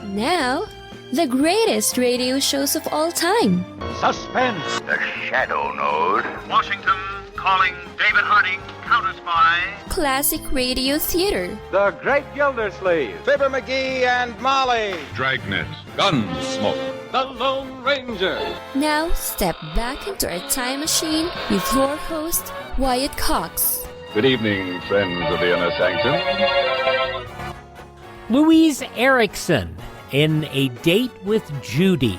Now, the greatest radio shows of all time. Suspense. The Shadow Node. Washington calling David Harding, Counter Spy. Classic radio theater. The Great Gildersleeve. Fibber McGee and Molly. Dragnet. Gunsmoke. The Lone Ranger. Now, step back into our time machine with your host, Wyatt Cox. Good evening, friends of the Inner Sanctum. Louise Erickson in A Date with Judy.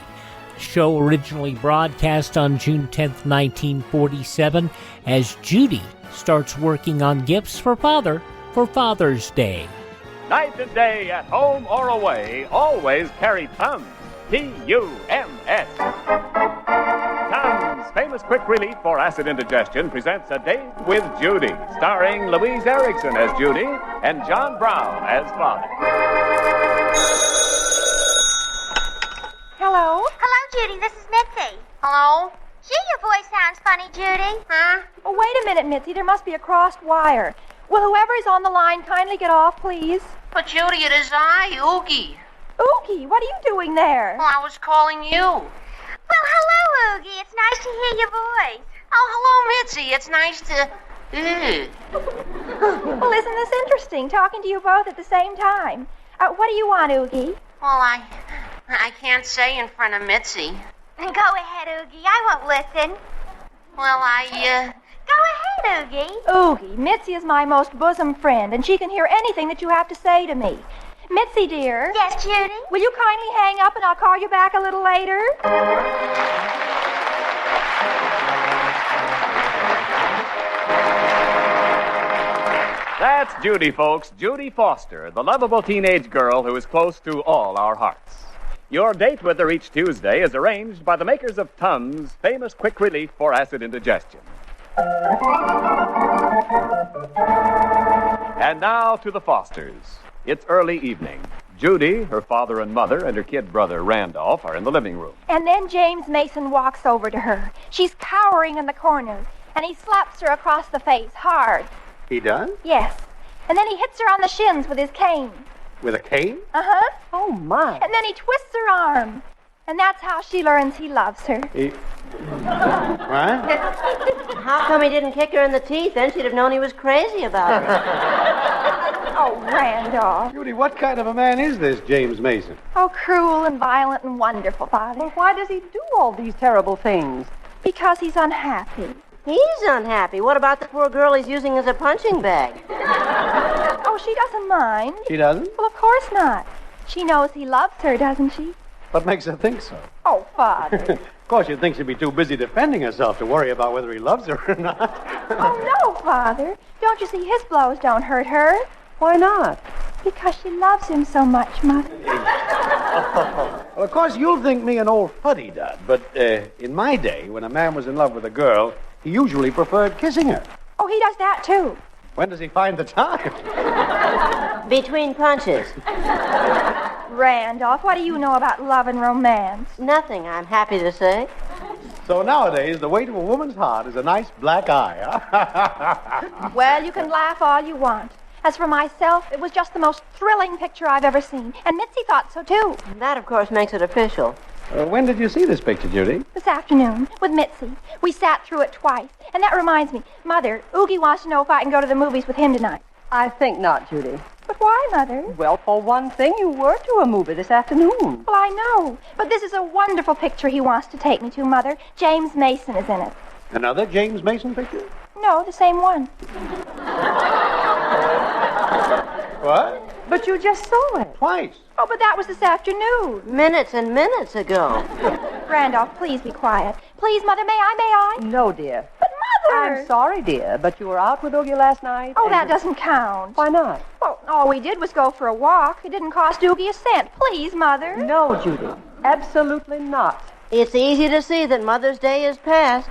The show originally broadcast on June 10th, 1947, as Judy starts working on gifts for father for Father's Day. Night and day, at home or away, always carry Tums. T-U-M-S. Tums, famous quick relief for acid indigestion, presents A Date with Judy, starring Louise Erickson as Judy and John Brown as father. Hello? Hello, Judy. This is Mitzi. Hello? Gee, your voice sounds funny, Judy. Huh? Oh, wait a minute, Mitzi. There must be a crossed wire. Will whoever's on the line kindly get off, please? But, Judy, it is I, Oogie. Oogie, what are you doing there? Well, I was calling you. Well, hello, Oogie. It's nice to hear your voice. Oh, hello, Mitzi. It's nice to... Well, isn't this interesting, talking to you both at the same time? What do you want, Oogie? Well, I can't say in front of Mitzi. Go ahead, Oogie. I won't listen. Well, Go ahead, Oogie. Oogie, Mitzi is my most bosom friend, and she can hear anything that you have to say to me. Mitzi, dear. Yes, Judy? Will you kindly hang up and I'll call you back a little later? That's Judy, folks. Judy Foster, the lovable teenage girl who is close to all our hearts. Your date with her each Tuesday is arranged by the makers of Tums, famous quick relief for acid indigestion. And now to the Fosters. It's early evening. Judy, her father and mother, and her kid brother, Randolph, are in the living room. And then James Mason walks over to her. She's cowering in the corner, and he slaps her across the face hard. He done? Yes. And then he hits her on the shins with his cane. With a cane? Uh-huh. Oh, my. And then he twists her arm. And that's how she learns he loves her. What? How come he didn't kick her in the teeth? Then she'd have known he was crazy about her. Oh, Randolph. Judy, what kind of a man is this James Mason? Oh, cruel and violent and wonderful, Father. Well, why does he do all these terrible things? Because he's unhappy. He's unhappy. What about the poor girl he's using as a punching bag? Oh, she doesn't mind. She doesn't? Well, of course not. She knows he loves her, doesn't she? What makes her think so? Oh, Father. Of course, you'd think she'd be too busy defending herself to worry about whether he loves her or not. Oh, no, Father. Don't you see his blows don't hurt her? Why not? Because she loves him so much, Mother. Well, of course, you'll think me an old fuddy-dud, but in my day, when a man was in love with a girl, he usually preferred kissing her. Oh, he does that, too. When does he find the time? Between punches. Randolph, what do you know about love and romance? Nothing, I'm happy to say. So nowadays, the way to a woman's heart is a nice black eye, huh? Well, you can laugh all you want. As for myself, it was just the most thrilling picture I've ever seen. And Mitzi thought so, too. That, of course, makes it official. When did you see this picture, Judy? This afternoon, with Mitzi. We sat through it twice. And that reminds me, Mother, Oogie wants to know if I can go to the movies with him tonight. I think not, Judy. But why, Mother? Well, for one thing, you were to a movie this afternoon. Well, I know. But this is a wonderful picture he wants to take me to, Mother. James Mason is in it. Another James Mason picture? No, the same one. What? But you just saw it. Twice. Oh, but that was this afternoon. Minutes and minutes ago. Randolph, please be quiet. Please, Mother, may I? No, dear. But, Mother! I'm sorry, dear, but you were out with Oogie last night. Oh, that doesn't count. Why not? Well, all we did was go for a walk. It didn't cost Oogie a cent. Please, Mother. No, Judy. Absolutely not. It's easy to see that Mother's Day is past.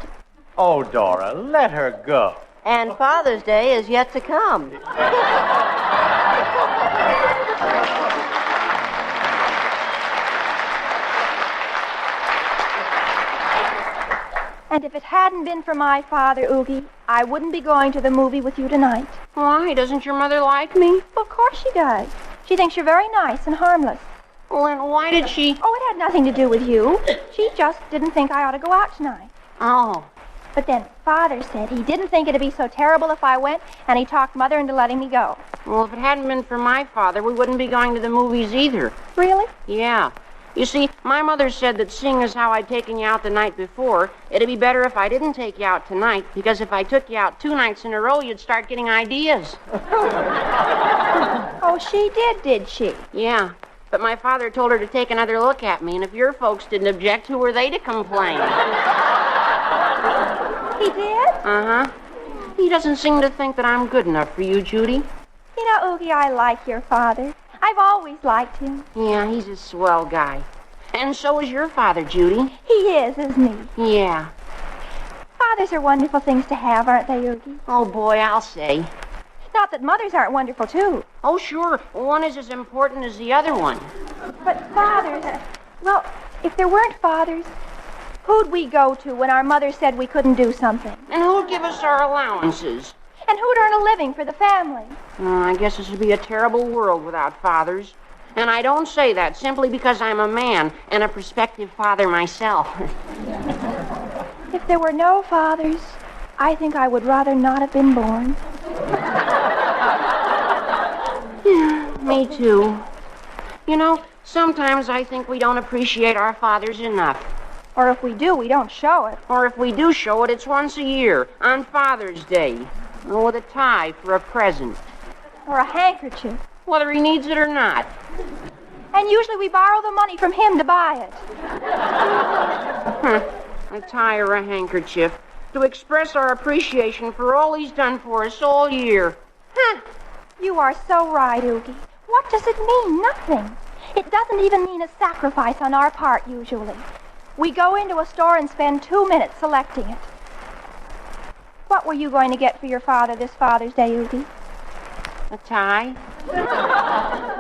Oh, Dora, let her go. And Father's Day is yet to come. And if it hadn't been for my father, Oogie, I wouldn't be going to the movie with you tonight. Why? Doesn't your mother like me? Well, of course she does. She thinks you're very nice and harmless. Well, then why did she... Oh, it had nothing to do with you. She just didn't think I ought to go out tonight. Oh. But then Father said he didn't think it'd be so terrible if I went, and he talked Mother into letting me go. Well, if it hadn't been for my father, we wouldn't be going to the movies either. Really? Yeah. You see, my mother said that seeing as how I'd taken you out the night before, it'd be better if I didn't take you out tonight, because if I took you out 2 nights in a row, you'd start getting ideas. Oh, she did she? Yeah. But my father told her to take another look at me, and if your folks didn't object, who were they to complain? He did? Uh-huh. He doesn't seem to think that I'm good enough for you, Judy. You know, Oogie, I like your father. I've always liked him. Yeah, he's a swell guy. And so is your father, Judy. He is, isn't he? Yeah. Fathers are wonderful things to have, aren't they, Oogie? Oh, boy, I'll say. Not that mothers aren't wonderful, too. Oh, sure. One is as important as the other one. But fathers... Well, if there weren't fathers, who'd we go to when our mother said we couldn't do something? And who'd give us our allowances? And who'd earn a living for the family? I guess this would be a terrible world without fathers. And I don't say that simply because I'm a man and a prospective father myself. If there were no fathers, I think I would rather not have been born. Me too. You know, sometimes I think we don't appreciate our fathers enough. Or if we do, we don't show it. Or if we do show it, it's once a year, on Father's Day. Or with a tie for a present. Or a handkerchief. Whether he needs it or not. And usually we borrow the money from him to buy it. A tie or a handkerchief. To express our appreciation for all he's done for us all year. You are so right, Oogie. What does it mean? Nothing. It doesn't even mean a sacrifice on our part, usually. We go into a store and spend 2 minutes selecting it. What were you going to get for your father this Father's Day, Oogie? A tie.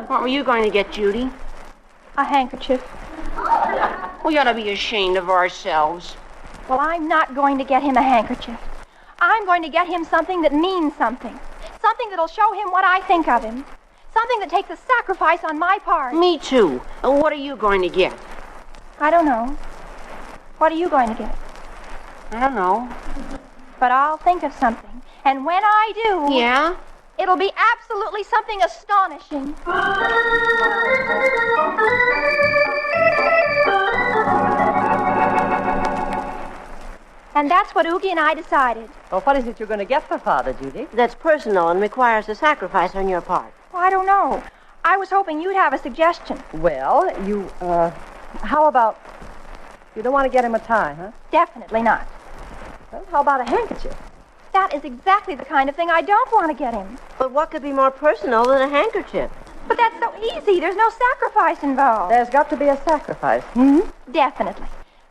What were you going to get, Judy? A handkerchief. We ought to be ashamed of ourselves. Well, I'm not going to get him a handkerchief. I'm going to get him something that means something. Something that'll show him what I think of him. Something that takes a sacrifice on my part. Me too. What are you going to get? I don't know. What are you going to get? I don't know. But I'll think of something. And when I do... Yeah? It'll be absolutely something astonishing. And that's what Oogie and I decided. Well, what is it you're going to get for Father, Judy? That's personal and requires a sacrifice on your part. Well, I don't know. I was hoping you'd have a suggestion. Well, how about... You don't want to get him a tie, huh? Definitely not. Well, how about a handkerchief? That is exactly the kind of thing I don't want to get him. But what could be more personal than a handkerchief? But that's so easy. There's no sacrifice involved. There's got to be a sacrifice. Definitely.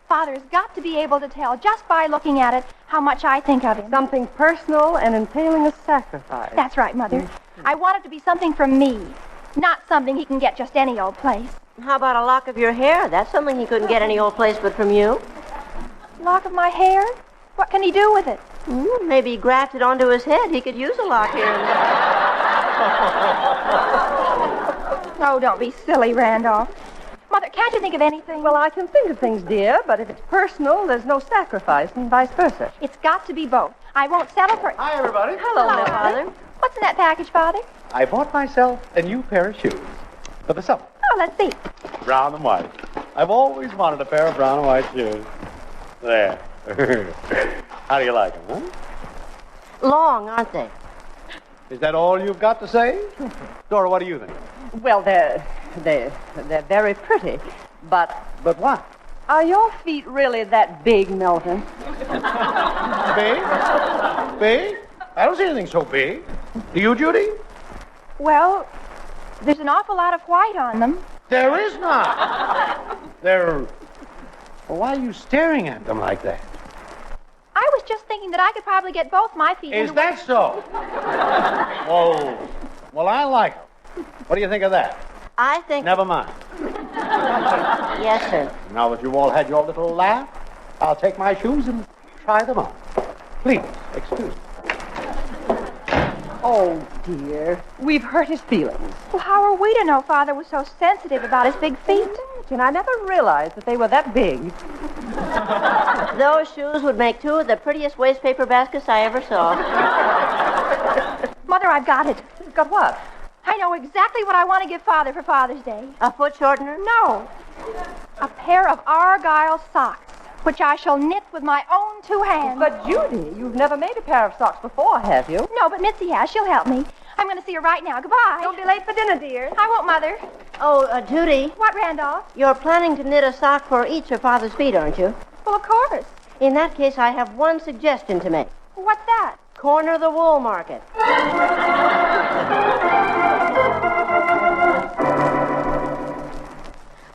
Father's got to be able to tell just by looking at it how much I think of him. Something personal and entailing a sacrifice. That's right, Mother. I want it to be something from me, not something he can get just any old place. How about a lock of your hair? That's something he couldn't get any old place but from you. Lock of my hair? What can he do with it? Maybe graft it onto his head. He could use a lock here and there. Oh, don't be silly, Randolph. Mother, can't you think of anything? Well, I can think of things, dear, but if it's personal, there's no sacrifice, and vice versa. It's got to be both. I won't settle for... Hi, everybody. Hello, Father. What's in that package, Father? I bought myself a new pair of shoes for the summer. Oh, let's see. Brown and white. I've always wanted a pair of brown and white shoes. There. How do you like them, huh? Long, aren't they? Is that all you've got to say? Dora, what do you think? Well, they're very pretty, but... But what? Are your feet really that big, Milton? Big? Big? I don't see anything so big. Do you, Judy? Well, there's an awful lot of white on them. There is not. Well, why are you staring at them like that? I was just thinking that I could probably get both my feet Is that so? Oh, well, I like them. What do you think of that? I think... Never mind. Yes, sir. Now that you've all had your little laugh, I'll take my shoes and try them on. Please, excuse me. Oh, dear. We've hurt his feelings. Well, how are we to know Father was so sensitive about his big feet? And I never realized that they were that big. Those shoes would make two of the prettiest waste paper baskets I ever saw. Mother, I've got it. Got what? I know exactly what I want to give Father for Father's Day. A foot shortener? No. A pair of Argyle socks, which I shall knit with my own two hands. But, Judy, you've never made a pair of socks before, have you? No, but Mitzi has. She'll help me. I'm going to see her right now. Goodbye. Don't be late for dinner, dear. I won't, Mother. Oh, Judy. What, Randolph? You're planning to knit a sock for each of Father's feet, aren't you? Well, of course. In that case, I have one suggestion to make. What's that? Corner the wool market.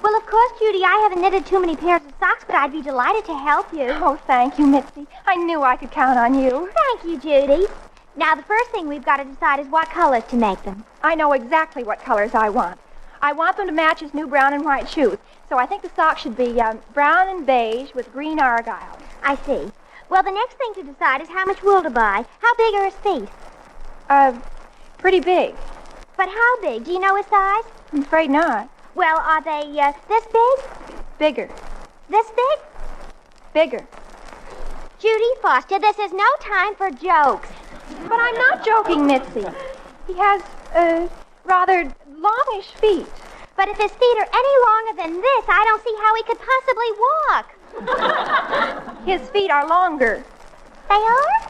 Well, of course, Judy, I haven't knitted too many pairs of socks, but I'd be delighted to help you. Oh, thank you, Mitzi. I knew I could count on you. Thank you, Judy. Now, the first thing we've got to decide is what colors to make them. I know exactly what colors I want. I want them to match his new brown and white shoes. So I think the socks should be brown and beige with green argyle. I see. Well, the next thing to decide is how much wool to buy. How big are his feet? Pretty big. But how big? Do you know his size? I'm afraid not. Well, are they this big? Bigger. This big? Bigger. Judy Foster, this is no time for jokes. But I'm not joking, Mitzi. He has, rather longish feet. But if his feet are any longer than this, I don't see how he could possibly walk. His feet are longer. They are?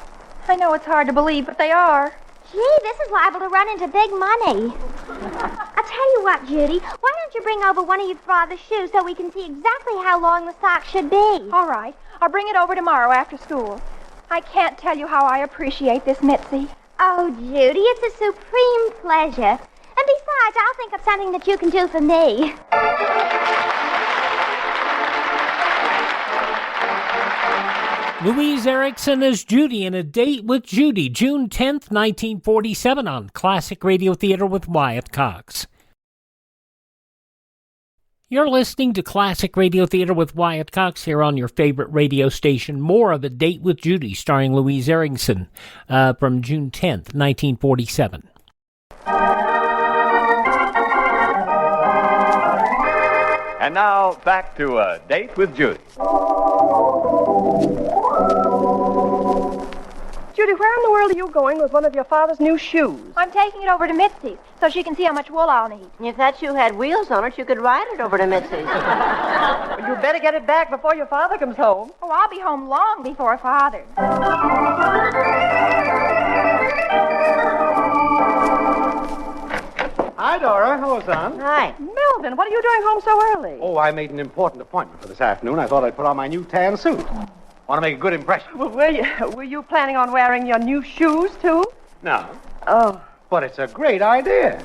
I know it's hard to believe, but they are. Gee, this is liable to run into big money. I'll tell you what, Judy. Why don't you bring over one of your father's shoes so we can see exactly how long the sock should be? All right. I'll bring it over tomorrow after school. I can't tell you how I appreciate this, Mitzi. Oh, Judy, it's a supreme pleasure. And besides, I'll think of something that you can do for me. Louise Erickson as Judy in A Date with Judy, June 10th, 1947 on Classic Radio Theater with Wyatt Cox. You're listening to Classic Radio Theater with Wyatt Cox here on your favorite radio station. More of A Date with Judy starring Louise Erickson from June 10th, 1947. And now, back to A Date with Judy. Judy, where in the world are you going with one of your father's new shoes? I'm taking it over to Mitzi's so she can see how much wool I'll need. If that shoe had wheels on it, you could ride it over to Mitzi's. You better get it back before your father comes home. Oh, I'll be home long before Father. Hi, Dora. Hello, son. Hi. Melvin, what are you doing home so early? Oh, I made an important appointment for this afternoon. I thought I'd put on my new tan suit. Want to make a good impression. Well, were you planning on wearing your new shoes, too? No. Oh. But it's a great idea.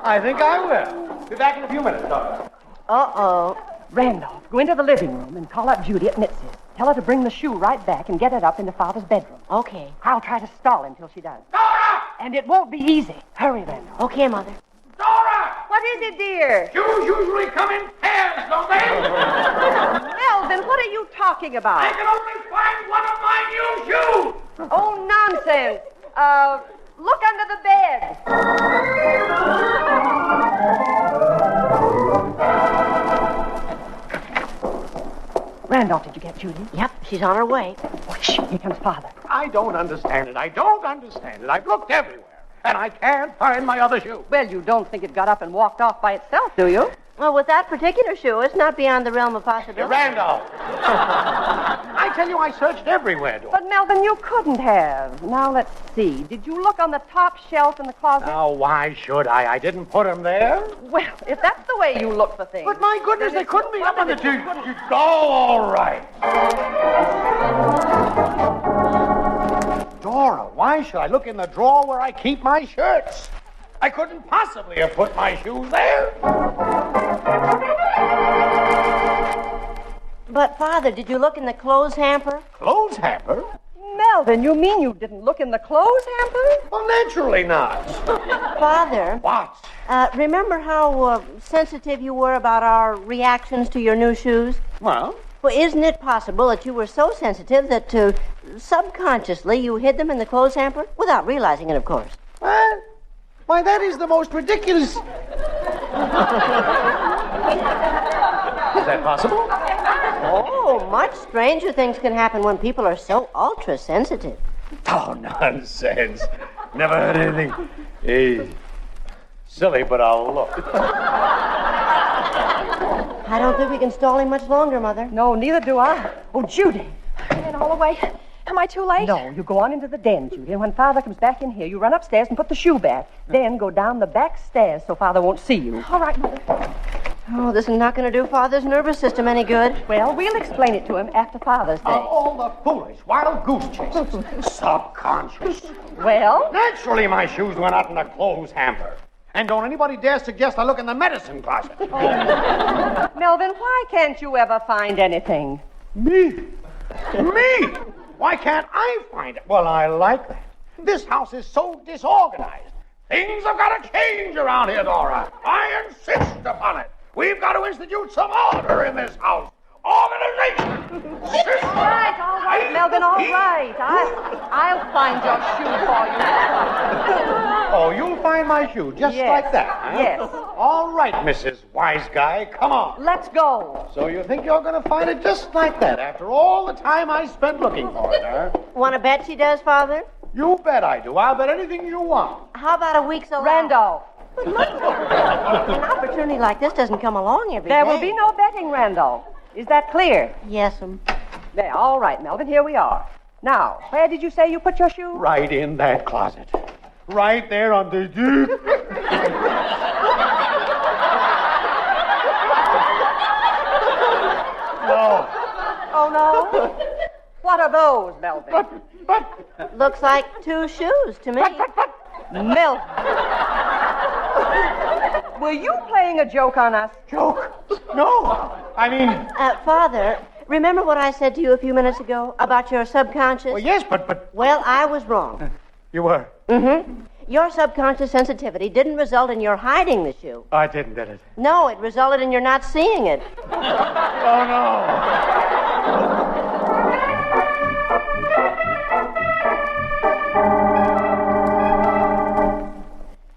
I think I will. Be back in a few minutes, Dora. Uh-oh. Randolph, go into the living room and call up Judy at Mitzi's. Tell her to bring the shoe right back and get it up into Father's bedroom. Okay. I'll try to stall him till she does. Dora! And it won't be easy. Hurry, Randolph. Okay, Mother. Dora! What is it, dear? Shoes usually come in pairs, don't they? Melvin, what are you talking about? I can only find one of my new shoes! Oh, nonsense. Look under the bed. Randolph, did you get Judy? Yep, she's on her way. Oh, shh, here comes Father. I don't understand it. I don't understand it. I've looked everywhere, and I can't find my other shoe. Well, you don't think it got up and walked off by itself, do you? Well, with that particular shoe, it's not beyond the realm of possibility. Randolph! I tell you, I searched everywhere, Dora. But, Melvin, you couldn't have. Now, let's see. Did you look on the top shelf in the closet? Now, why should I? I didn't put them there. Well, if that's the way you look for things. But my goodness, they couldn't be up on the TV. Oh, all right. Dora, why should I look in the drawer where I keep my shirts? I couldn't possibly have put my shoes there. But, Father, did you look in the clothes hamper? Clothes hamper? Melvin, you mean you didn't look in the clothes hamper? Well, naturally not. Father. What? Remember how sensitive you were about our reactions to your new shoes? Well? Well, isn't it possible that you were so sensitive that subconsciously you hid them in the clothes hamper? Without realizing it, of course. What? Why, that is the most ridiculous... Is that possible? Oh, much stranger things can happen when people are so ultra-sensitive. Oh, nonsense. Never heard anything. Silly, but I'll look. I don't think we can stall him much longer, Mother. No, neither do I. Oh, Judy. And all the way. Am I too late? No, you go on into the den, Judy, and when Father comes back in here, you run upstairs and put the shoe back. Then go down the back stairs so Father won't see you. All right, Mother. Oh, this is not going to do Father's nervous system any good. Well, we'll explain it to him after Father's Day. All the foolish, wild goose chases. Subconscious. Well? Naturally, my shoes went out in the clothes hamper. And don't anybody dare suggest I look in the medicine closet. Melvin, why can't you ever find anything? Me? Me? Why can't I find it? Well, I like that. This house is so disorganized. Things have got to change around here, Dora. I insist upon it. We've got to institute some order in this house. Organization. All right, Melvin, all right. I'll find your shoe for you. Oh, you'll find my shoe just like that, huh? Yes. All right, Mrs. Wise Guy, come on. Let's go. So you think you're going to find it just like that after all the time I spent looking for it, huh? Want to bet she does, Father? You bet I do. I'll bet anything you want. How about a week's allowance? Randolph. But Mother, an opportunity like this doesn't come along every day. There will be no betting, Randolph. Is that clear? Yes'm. There, all right, Melvin, here we are. Now, where did you say you put your shoe? Right in that closet. Right there on the deep. No. Oh, no? What are those, Melvin? But... Looks like two shoes to me. Melvin. Were you playing a joke on us? Joke? No. I mean... Father, remember what I said to you a few minutes ago about your subconscious? Well, yes, but... Well, I was wrong. You were? Mm-hmm. Your subconscious sensitivity didn't result in your hiding the shoe. I didn't, did it? No, it resulted in your not seeing it. Oh, no.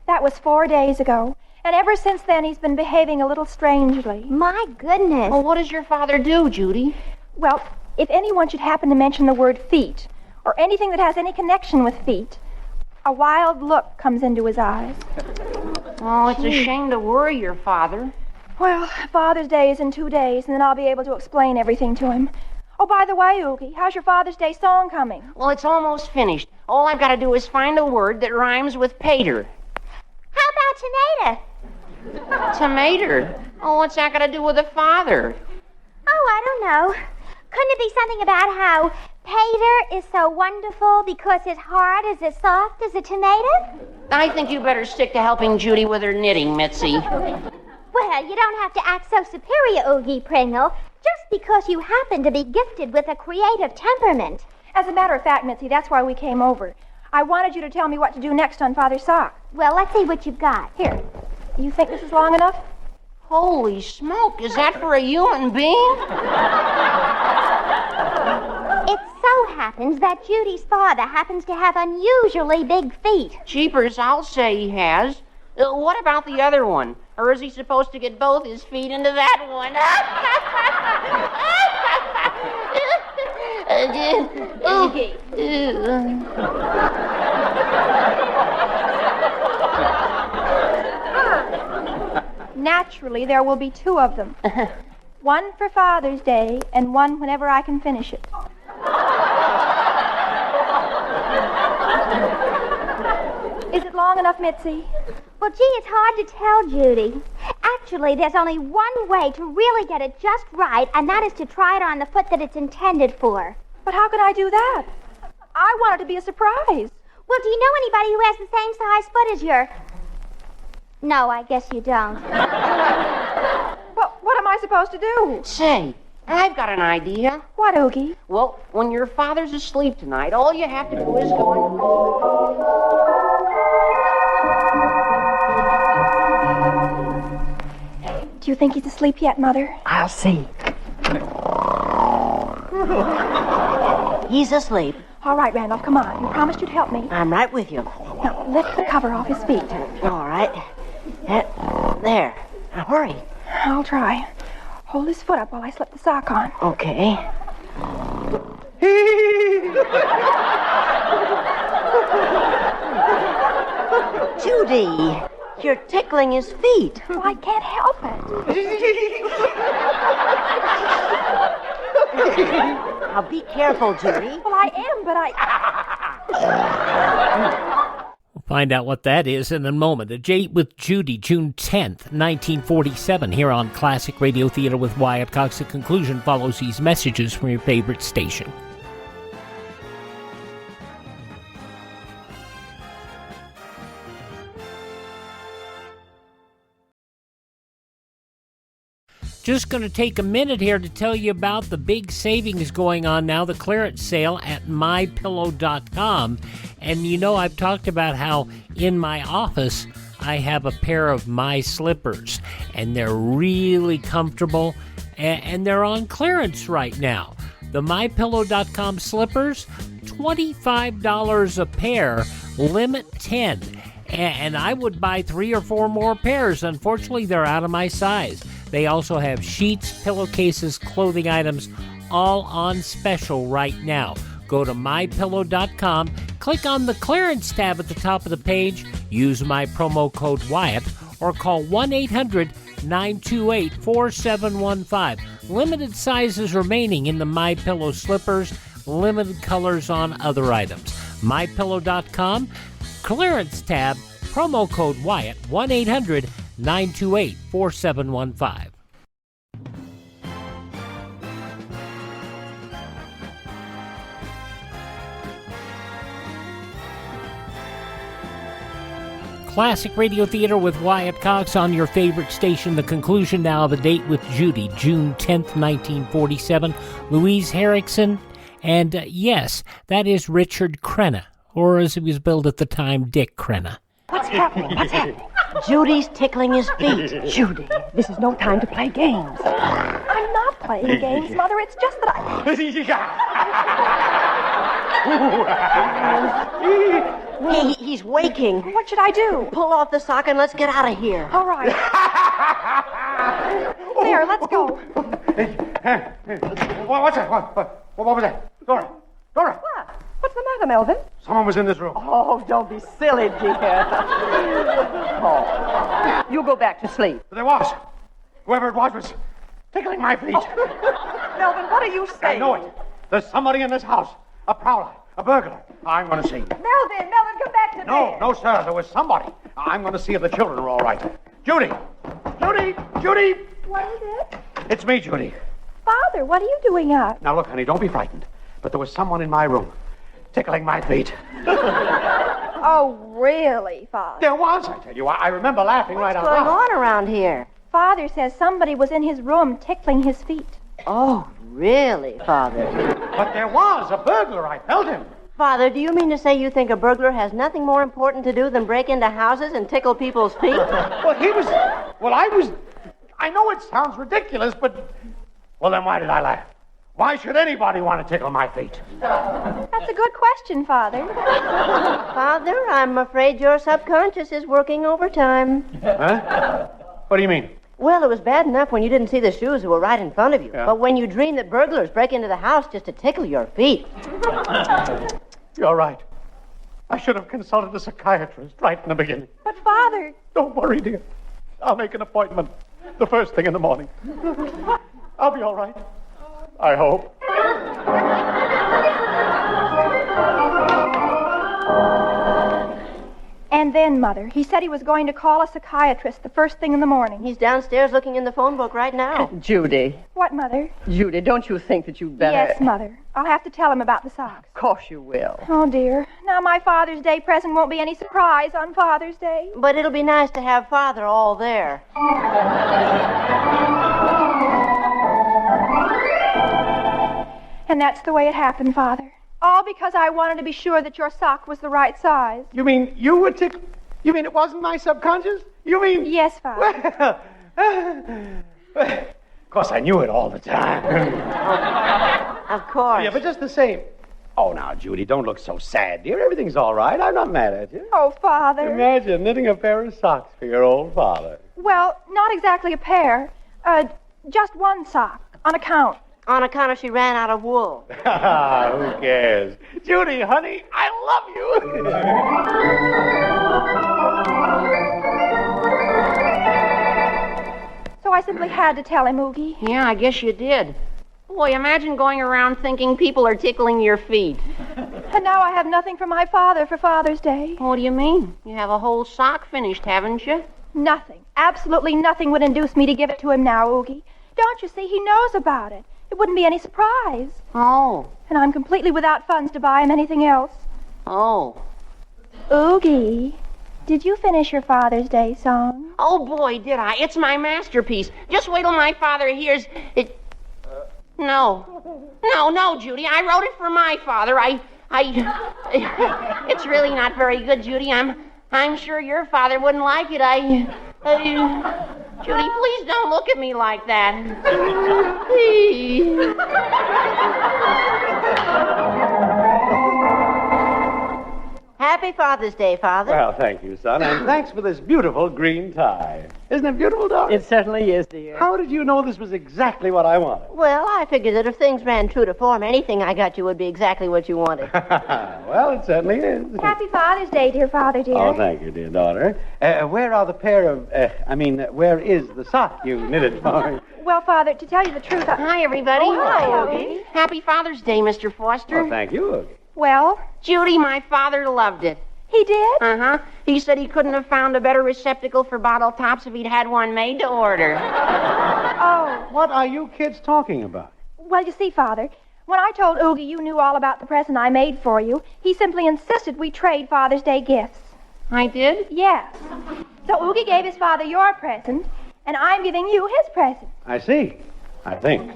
That was 4 days ago. And ever since then, he's been behaving a little strangely. My goodness. Well, what does your father do, Judy? Well, if anyone should happen to mention the word feet, or anything that has any connection with feet, a wild look comes into his eyes. Oh, it's a shame to worry your father. Well, Father's Day is in 2 days, and then I'll be able to explain everything to him. Oh, by the way, Oogie, how's your Father's Day song coming? Well, it's almost finished. All I've got to do is find a word that rhymes with pater. How about tomato? Tomato? Oh, what's that got to do with a father? Oh, I don't know. Couldn't it be something about how Pater is so wonderful because his heart is as soft as a tomato? I think you better stick to helping Judy with her knitting, Mitzi. Well, you don't have to act so superior, Oogie Pringle, just because you happen to be gifted with a creative temperament. As a matter of fact, Mitzi, that's why we came over. I wanted you to tell me what to do next on Father's sock. Well, let's see what you've got. Here. You think this is long enough? Holy smoke, is that for a human being? It so happens that Judy's father happens to have unusually big feet. Jeepers, I'll say he has. What about the other one? Or is he supposed to get both his feet into that one? Oogie. Naturally, there will be 2 of them. One for Father's Day, and one whenever I can finish it. Is it long enough, Mitzi? Well, gee, it's hard to tell, Judy. Actually, there's only one way to really get it just right, and that is to try it on the foot that it's intended for. But how can I do that? I want it to be a surprise. Well, do you know anybody who has the same size foot as your... No, I guess you don't. Well, what am I supposed to do? Say, I've got an idea. What, Oogie? Well, when your father's asleep tonight, all you have to do is go in... Do you think he's asleep yet, Mother? I'll see. He's asleep. All right, Randolph, come on. You promised you'd help me. I'm right with you. Now, lift the cover off his feet. All right. There. Now, hurry. I'll try. Hold his foot up while I slip the sock on. Okay. Judy, you're tickling his feet. Well, I can't help it. Now, be careful, Judy. Well, I am, but We'll find out what that is in a moment. A Date with Judy, June 10th, 1947, here on Classic Radio Theater with Wyatt Cox. The conclusion follows these messages from your favorite station. Just going to take a minute here to tell you about the big savings going on now, the clearance sale at mypillow.com. And you know, I've talked about how in my office I have a pair of my slippers, and they're really comfortable, and they're on clearance right now. The mypillow.com slippers, $25 a pair, limit 10. And I would buy 3 or 4 more pairs. Unfortunately, they're out of my size. They also have sheets, pillowcases, clothing items, all on special right now. Go to mypillow.com, click on the clearance tab at the top of the page, use my promo code Wyatt, or call 1-800-928-4715. Limited sizes remaining in the MyPillow slippers, limited colors on other items. mypillow.com, clearance tab, promo code Wyatt, 1-800-928-4715. Classic Radio Theater with Wyatt Cox on your favorite station. The conclusion now of A Date with Judy, June 10th, 1947. Louise Erickson, and yes, that is Richard Crenna, or as he was billed at the time, Dick Crenna. What's happening? What's happening? Judy's tickling his feet. Judy, this is no time to play games. I'm not playing games, Mother. It's just that He's waking. What should I do? Pull off the sock and let's get out of here. All right. There, let's go. What's that? What was that? Dora! What? What's the matter, Melvin? Someone was in this room. Oh, don't be silly, dear. Oh. You go back to sleep. There was. Whoever it was tickling my feet. Melvin, what are you saying? I know it. There's somebody in this house. A prowler. A burglar. I'm going to see. Melvin, come back to bed. No, sir. There was somebody. I'm going to see if the children are all right. Judy! What is it? It's me, Judy. Father, what are you doing up? Now, look, honey, don't be frightened. But there was someone in my room tickling my feet. Oh, really, Father? There was, I tell you. I remember laughing right out loud. What's going on around here? Father says somebody was in his room tickling his feet. Oh, really, Father? But there was a burglar. I felt him. Father, do you mean to say you think a burglar has nothing more important to do than break into houses and tickle people's feet? I know it sounds ridiculous, but... Well, then why did I laugh? Why should anybody want to tickle my feet? That's a good question, Father. Father, I'm afraid your subconscious is working overtime. Huh? What do you mean? Well, it was bad enough when you didn't see the shoes that were right in front of you. Yeah. But when you dream that burglars break into the house just to tickle your feet. You're right. I should have consulted a psychiatrist right in the beginning. But, Father... Don't worry, dear. I'll make an appointment the first thing in the morning. I'll be all right. I hope. And then, Mother, he said he was going to call a psychiatrist the first thing in the morning. He's downstairs looking in the phone book right now. Judy. What, Mother? Judy, don't you think that you'd better... Yes, Mother. I'll have to tell him about the socks. Of course you will. Oh, dear. Now my Father's Day present won't be any surprise on Father's Day. But it'll be nice to have Father all there. And that's the way it happened, Father. All because I wanted to be sure that your sock was the right size. You mean you were tickling? You mean it wasn't my subconscious? You mean... Yes, Father. Of course, I knew it all the time. Of course. Yeah, but just the same, Oh, now, Judy, don't look so sad, dear. Everything's all right. I'm not mad at you. Oh, Father. Imagine knitting a pair of socks for your old father. Well, not exactly a pair. Just one sock, on account. On account of she ran out of wool. Who cares? Judy, honey, I love you. So I simply had to tell him, Oogie. Yeah, I guess you did. Boy, imagine going around thinking people are tickling your feet. And now I have nothing for my father for Father's Day. What do you mean? You have a whole sock finished, haven't you? Nothing. Absolutely nothing would induce me to give it to him now, Oogie. Don't you see? He knows about it. It wouldn't be any surprise. Oh. And I'm completely without funds to buy him anything else. Oh. Oogie, did you finish your Father's Day song? Oh, boy, did I. It's my masterpiece. Just wait till my father hears it. No, Judy. I wrote it for my father. It's really not very good, Judy. I'm sure your father wouldn't like it. Judy, please don't look at me like that. Please. Happy Father's Day, Father. Well, thank you, son, and thanks for this beautiful green tie. Isn't it beautiful, darling? It certainly is, dear. How did you know this was exactly what I wanted? Well, I figured that if things ran true to form, anything I got you would be exactly what you wanted. Well, it certainly is. Happy Father's Day, dear Father, dear. Oh, thank you, dear daughter. Where are the pair of, where is the sock you knitted for me? Well, Father, to tell you the truth, Hi, everybody. Oh, hi, Oogie. Happy Father's Day, Mr. Foster. Well, thank you, Oogie. Well? Judy, my father loved it. He did? Uh-huh. He said he couldn't have found a better receptacle for bottle tops if he'd had one made to order. Oh. What are you kids talking about? Well, you see, Father, when I told Oogie you knew all about the present I made for you, he simply insisted we trade Father's Day gifts. I did? Yes. So Oogie gave his father your present, and I'm giving you his present. I see. I think.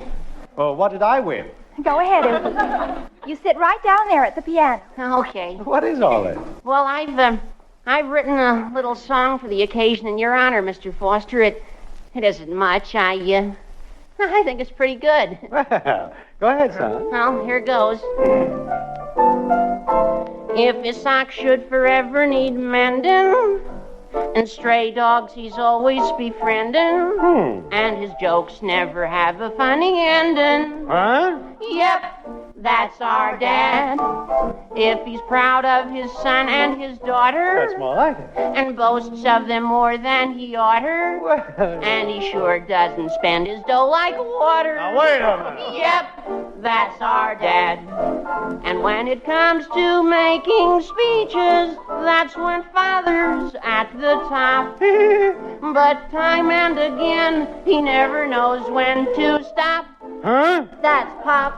Well, what did I win? Go ahead, Oogie. You sit right down there at the piano. Okay. What is all this? Well, I've written a little song for the occasion in your honor, Mr. Foster. It isn't much. I think it's pretty good. Well, go ahead, son. Well, here goes. If his socks should forever need mending, and stray dogs he's always befriending, and his jokes never have a funny ending. Huh? Yep, that's our dad. If he's proud of his son and his daughter, That's more like it. and boasts of them more than he oughter, Well, and he sure doesn't spend his dough like water. now, wait a minute. Yep, that's our dad. And when it comes to making speeches, that's when Father's at the top. But time and again, he never knows when to stop. Huh? That's Pop.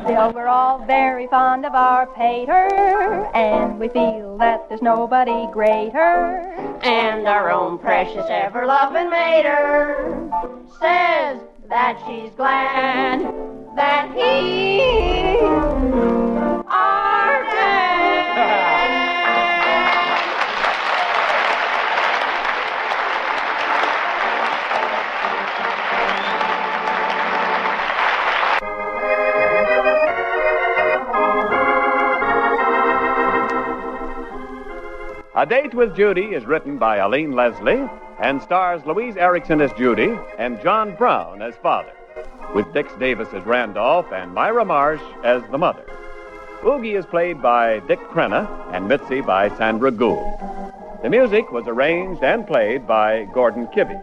Still, we're all very fond of our pater, and we feel that there's nobody greater. And our own precious ever-loving mater says that she's glad that he, our dad. A Date with Judy is written by Aline Leslie and stars Louise Erickson as Judy and John Brown as father, with Dix Davis as Randolph and Myra Marsh as the mother. Oogie is played by Dick Crenna and Mitzi by Sandra Gould. The music was arranged and played by Gordon Kibbe.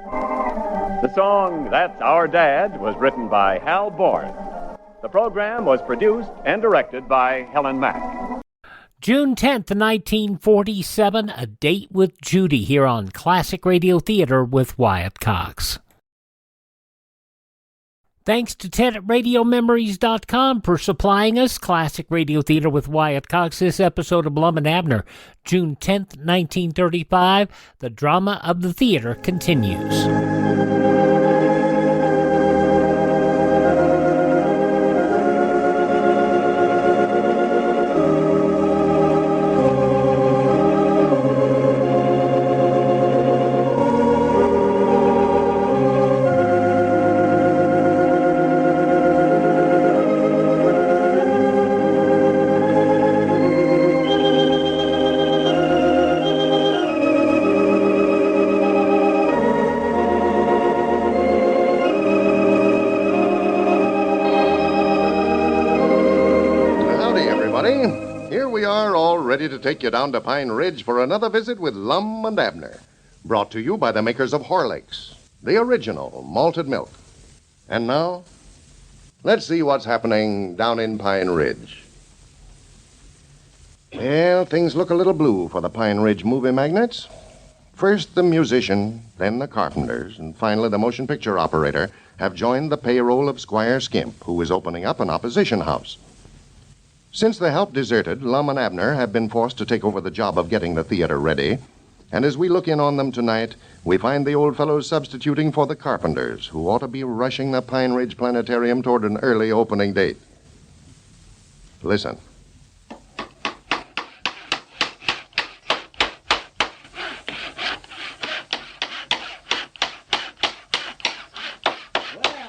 The song That's Our Dad was written by Hal Bourne. The program was produced and directed by Helen Mack. June 10th, 1947, A Date with Judy here on Classic Radio Theater with Wyatt Cox. Thanks to Ted at RadioMemories.com for supplying us Classic Radio Theater with Wyatt Cox. This episode of Lum and Abner, June 10th, 1935. The drama of the theater continues. everybody. Here we are, all ready to take you down to Pine Ridge for another visit with Lum and Abner. Brought to you by the makers of Horlicks, the original malted milk. And now, let's see what's happening down in Pine Ridge. Well, things look a little blue for the Pine Ridge movie magnates. First the musician, then the carpenters, and finally the motion picture operator have joined the payroll of Squire Skimp, who is opening up an opposition house. Since the help deserted, Lum and Abner have been forced to take over the job of getting the theater ready. And as we look in on them tonight, we find the old fellows substituting for the carpenters, who ought to be rushing the Pine Ridge Planetarium toward an early opening date. Listen.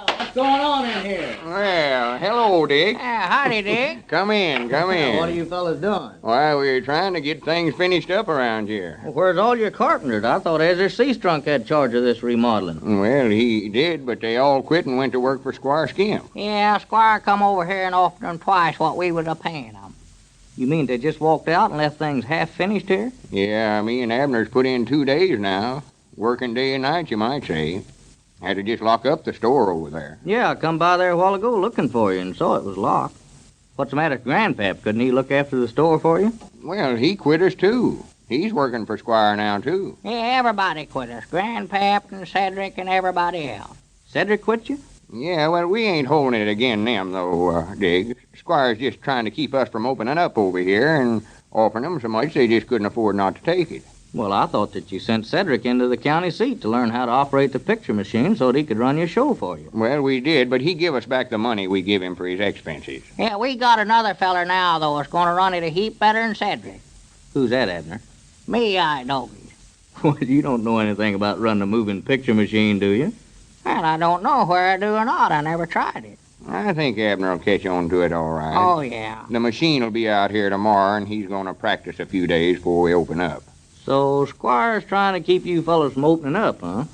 What's going on in here? Well, hello, Dick. Howdy, Dick. Come in. What are you fellas doing? Why, we're trying to get things finished up around here. Well, where's all your carpenters? I thought Ezra Seastrunk had charge of this remodeling. Well, he did, but they all quit and went to work for Squire Skimp. Yeah, Squire come over here and offered them twice what we was a-paying them. You mean they just walked out and left things half finished here? Yeah, me and Abner's put in 2 days now. Working day and night, you might say. Had to just lock up the store over there. Yeah, I come by there a while ago looking for you and saw it was locked. What's the matter with Grandpap? Couldn't he look after the store for you? Well, he quit us, too. He's working for Squire now, too. Yeah, everybody quit us. Grandpap and Cedric and everybody else. Cedric quit you? Yeah, well, we ain't holding it again them, though, Dig. Squire's just trying to keep us from opening up over here and offering them so much they just couldn't afford not to take it. Well, I thought that you sent Cedric into the county seat to learn how to operate the picture machine so that he could run your show for you. Well, we did, but he give us back the money we give him for his expenses. Yeah, we got another feller now, though, that's going to run it a heap better than Cedric. Who's that, Abner? Me, I know. Well, you don't know anything about running a moving picture machine, do you? Well, I don't know where I do or not. I never tried it. I think Abner will catch on to it all right. Oh, yeah. The machine will be out here tomorrow, and he's going to practice a few days before we open up. So Squire's trying to keep you fellas from opening up, huh?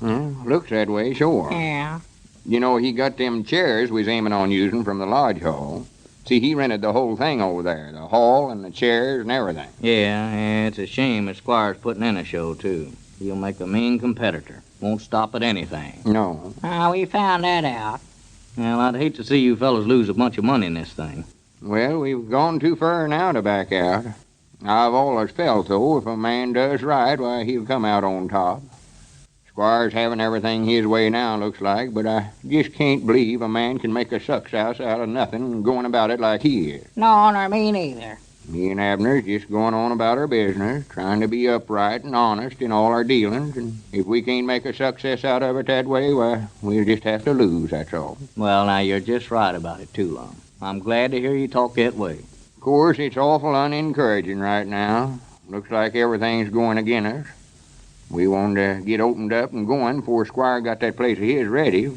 Looks that way, sure. Yeah. You know, he got them chairs we was aiming on using from the lodge hall. See, he rented the whole thing over there, the hall and the chairs and everything. Yeah, it's a shame that Squire's putting in a show, too. He'll make a mean competitor. Won't stop at anything. No. We found that out. Well, I'd hate to see you fellas lose a bunch of money in this thing. Well, we've gone too far now to back out. I've always felt, though, if a man does right, why, he'll come out on top. Squire's having everything his way now, looks like, but I just can't believe a man can make a success out of nothing and going about it like he is. No, nor me neither. Me and Abner's just going on about our business, trying to be upright and honest in all our dealings, and if we can't make a success out of it that way, why, we'll just have to lose, that's all. Well, now, you're just right about it, too, Lum. I'm glad to hear you talk that way. Of course, it's awful unencouraging right now. Looks like everything's going against us. We wanted to get opened up and going before Squire got that place of his ready.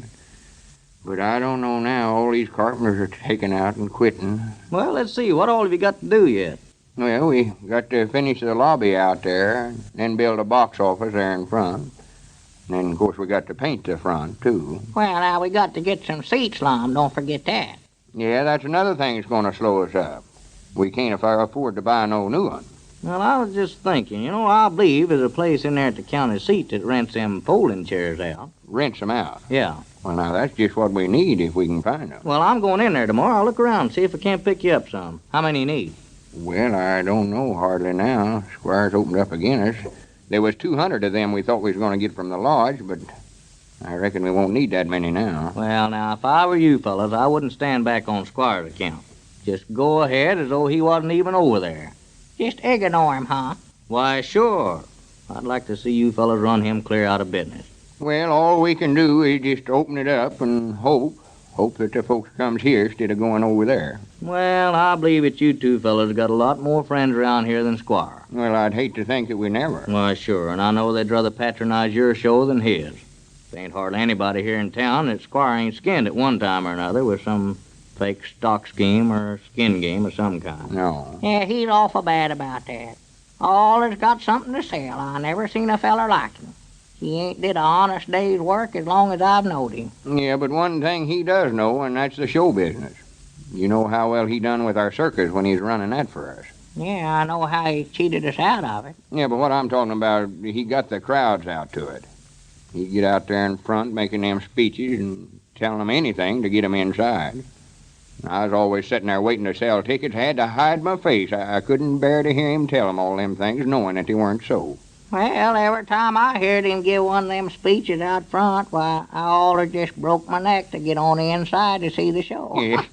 But I don't know now. All these carpenters are taking out and quitting. Well, let's see. What all have you got to do yet? Well, we got to finish the lobby out there, and then build a box office there in front. And then, of course, we got to paint the front, too. Well, now, we got to get some seats, Lum. Don't forget that. Yeah, that's another thing that's going to slow us up. We can't afford to buy no new one. Well, I was just thinking, I believe there's a place in there at the county seat that rents them folding chairs out. Rents them out? Yeah. Well, now, that's just what we need if we can find them. Well, I'm going in there tomorrow. I'll look around and see if I can't pick you up some. How many you need? Well, I don't know hardly now. Squire's opened up again us. There was 200 of them we thought we was going to get from the lodge, but I reckon we won't need that many now. Well, now, if I were you fellas, I wouldn't stand back on Squire's account. Just go ahead as though he wasn't even over there. Just ignore him, huh? Why, sure. I'd like to see you fellas run him clear out of business. Well, all we can do is just open it up and hope that the folks comes here instead of going over there. Well, I believe that you two fellas got a lot more friends around here than Squire. Well, I'd hate to think that we never. Why, sure, and I know they'd rather patronize your show than his. There ain't hardly anybody here in town that Squire ain't skinned at one time or another with some fake stock scheme or skin game of some kind. No. Yeah, he's awful bad about that. Always got something to sell. I never seen a feller like him. He ain't did a honest day's work as long as I've knowed him. Yeah, but one thing he does know, and that's the show business. You know how well he done with our circus when he's running that for us. Yeah, I know how he cheated us out of it. Yeah, but what I'm talking about, he got the crowds out to it. He'd get out there in front making them speeches and telling them anything to get them inside. I was always sitting there waiting to sell tickets. I had to hide my face. I couldn't bear to hear him tell them all them things, knowing that they weren't so. Well, every time I heard him give one of them speeches out front, why, I oughter just broke my neck to get on the inside to see the show. Yeah.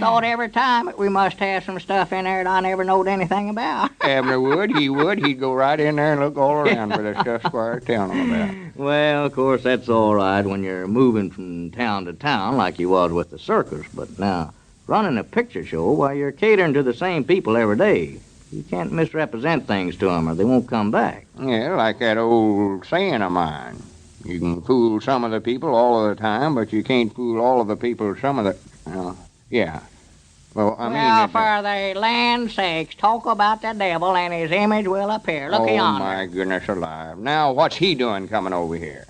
Thought every time we must have some stuff in there that I never knowed anything about. Abner would. He would. He'd go right in there and look all around for the stuff Squire's telling him about. Well, of course, that's all right when you're moving from town to town like you was with the circus. But now, running a picture show, why, you're catering to the same people every day. You can't misrepresent things to them or they won't come back. Yeah, like that old saying of mine. You can fool some of the people all of the time, but you can't fool all of the people some of the... yeah. Well, I mean... for the land's sakes, talk about the devil and his image will appear. Look yonder. Oh, my goodness alive. Now, what's he doing coming over here?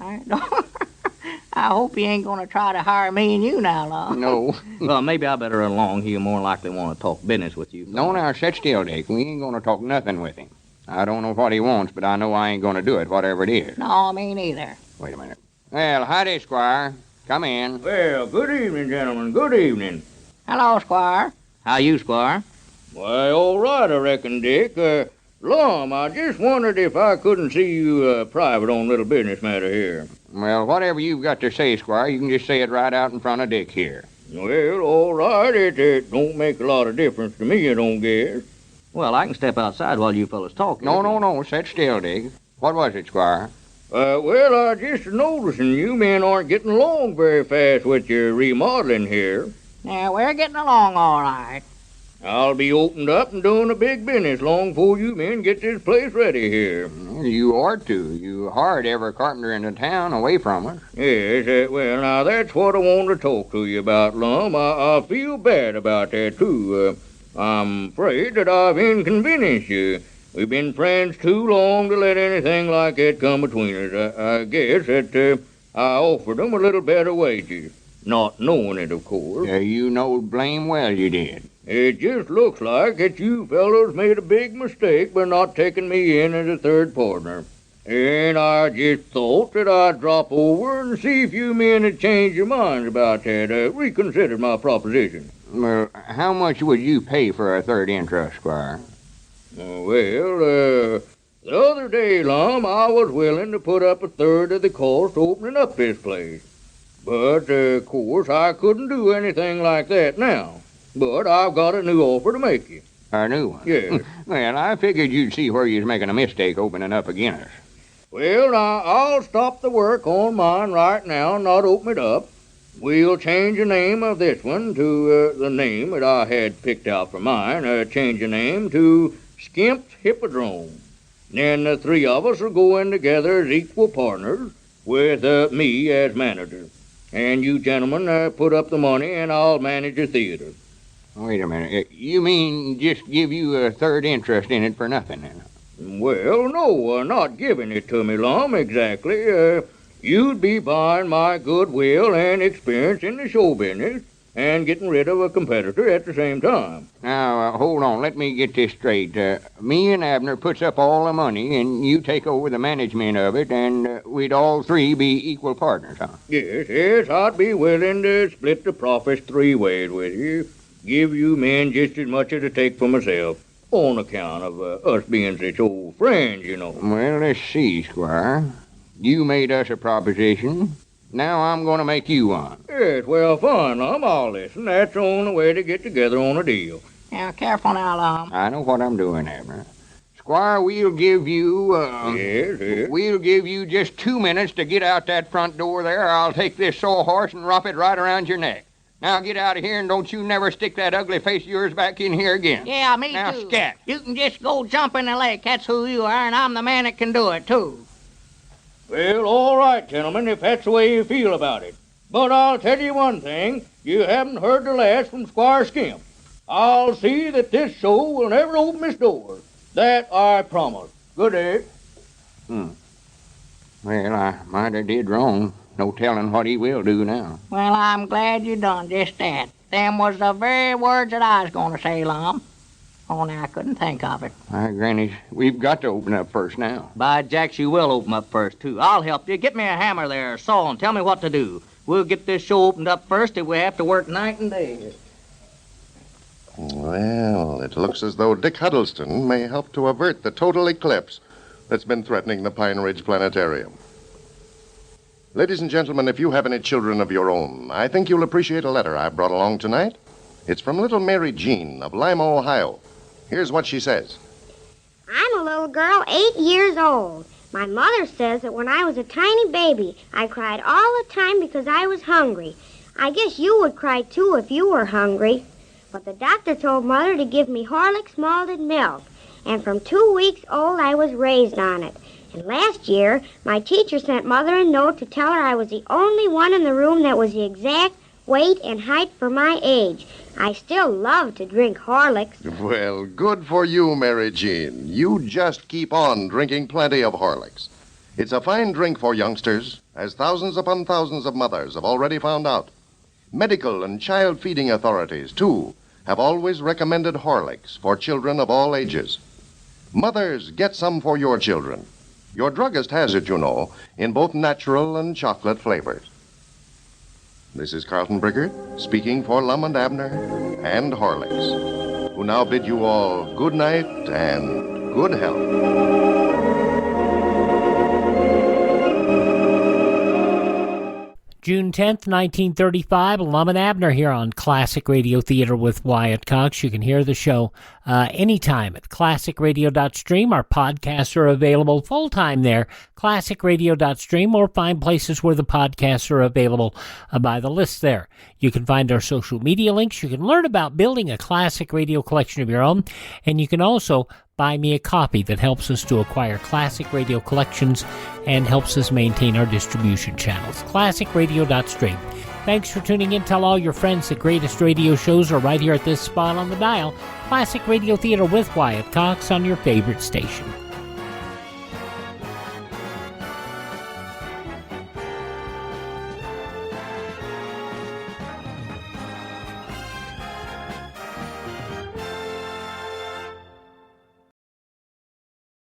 I hope he ain't going to try to hire me and you now, Lum. No. Well, maybe I better run along. He'll more likely want to talk business with you. No, now, sit still, Dick. We ain't going to talk nothing with him. I don't know what he wants, but I know I ain't going to do it, whatever it is. No, me neither. Wait a minute. Well, howdy, Squire. Come in. Well, good evening, gentlemen. Good evening. Hello, Squire. How you, Squire? Why, all right, I reckon, Dick. Lum, I just wondered if I couldn't see you private on a little business matter here. Well, whatever you've got to say, Squire, you can just say it right out in front of Dick here. Well, all right. It don't make a lot of difference to me, I don't guess. Well, I can step outside while you fellas talk. No. Sit still, Dick. What was it, Squire? Well, I just noticing you men aren't getting along very fast with your remodeling here. Yeah, we're getting along all right. I'll be opened up and doing a big business long before you men get this place ready here. You ought to. You hired every carpenter in the town away from us. Yes, well, now that's what I want to talk to you about, Lum. I feel bad about that, too. I'm afraid that I've inconvenienced you. We've been friends too long to let anything like that come between us. I guess that I offered them a little better wages. Not knowing it, of course. You know blame well you did. It just looks like that you fellows made a big mistake by not taking me in as a third partner. And I just thought that I'd drop over and see if you men had changed your minds about that, reconsidered my proposition. Well, how much would you pay for a third interest, Squire? The other day, Lum, I was willing to put up a third of the cost opening up this place. But, of course, I couldn't do anything like that now. But I've got a new offer to make you. A new one? Yes. Well, I figured you'd see where you was making a mistake opening up again us. Well, now, I'll stop the work on mine right now and not open it up. We'll change the name of this one to the name that I had picked out for mine. Change the name to Skimp's Hippodrome. Then the three of us will go in together as equal partners with me as manager. And you gentlemen put up the money and I'll manage the theater. Wait a minute. You mean just give you a third interest in it for nothing, then? Well, no, not giving it to me, Lum, exactly. You'd be buying my goodwill and experience in the show business and getting rid of a competitor at the same time. Now, hold on. Let me get this straight. Me and Abner puts up all the money, and you take over the management of it, and we'd all three be equal partners, huh? Yes, I'd be willing to split the profits 3 ways with you. Give you men just as much as I take for myself, on account of us being such old friends, you know. Well, let's see, Squire. You made us a proposition. Now I'm going to make you one. Yes, well, fine, Lum. I'll listen. That's the only way to get together on a deal. Yeah, careful now, Lum. I know what I'm doing, Abner. Squire, we'll give you, Yes. We'll give you just 2 minutes to get out that front door there. I'll take this sawhorse and wrap it right around your neck. Now get out of here and don't you never stick that ugly face of yours back in here again. Yeah, me now, too. Now scat. You can just go jump in the lake. That's who you are, and I'm the man that can do it, too. Well, all right, gentlemen, if that's the way you feel about it. But I'll tell you one thing. You haven't heard the last from Squire Skimp. I'll see that this show will never open its doors. That I promise. Good day. Well, I might have did wrong. No telling what he will do now. Well, I'm glad you done just that. Them was the very words that I was going to say, Lum. Only I couldn't think of it. Granny, we've got to open up first now. By jacks, you will open up first, too. I'll help you. Get me a hammer there, a saw, and tell me what to do. We'll get this show opened up first if we have to work night and day. Well, it looks as though Dick Huddleston may help to avert the total eclipse that's been threatening the Pine Ridge Planetarium. Ladies and gentlemen, if you have any children of your own, I think you'll appreciate a letter I brought along tonight. It's from little Mary Jean of Lima, Ohio. Here's what she says. I'm a little girl 8 years old. My mother says that when I was a tiny baby, I cried all the time because I was hungry. I guess you would cry, too, if you were hungry. But the doctor told Mother to give me Horlicks malted milk. And from 2 weeks old, I was raised on it. And last year, my teacher sent Mother a note to tell her I was the only one in the room that was the exact weight and height for my age. I still love to drink Horlicks. Well, good for you, Mary Jean. You just keep on drinking plenty of Horlicks. It's a fine drink for youngsters, as thousands upon thousands of mothers have already found out. Medical and child feeding authorities, too, have always recommended Horlicks for children of all ages. Mothers, get some for your children. Your druggist has it, you know, in both natural and chocolate flavors. This is Carlton Briggert, speaking for Lum and Abner and Horlicks, who now bid you all good night and good health. June 10th, 1935, Lum and Abner here on Classic Radio Theater with Wyatt Cox. You can hear the show anytime at classicradio.stream. Our podcasts are available full-time there, classicradio.stream, or find places where the podcasts are available by the list there. You can find our social media links. You can learn about building a classic radio collection of your own, and you can also buy me a copy that helps us to acquire classic radio collections and helps us maintain our distribution channels. classicradio.stream. Thanks for tuning in. Tell all your friends the greatest radio shows are right here at this spot on the dial. Classic Radio Theater with Wyatt Cox on your favorite station.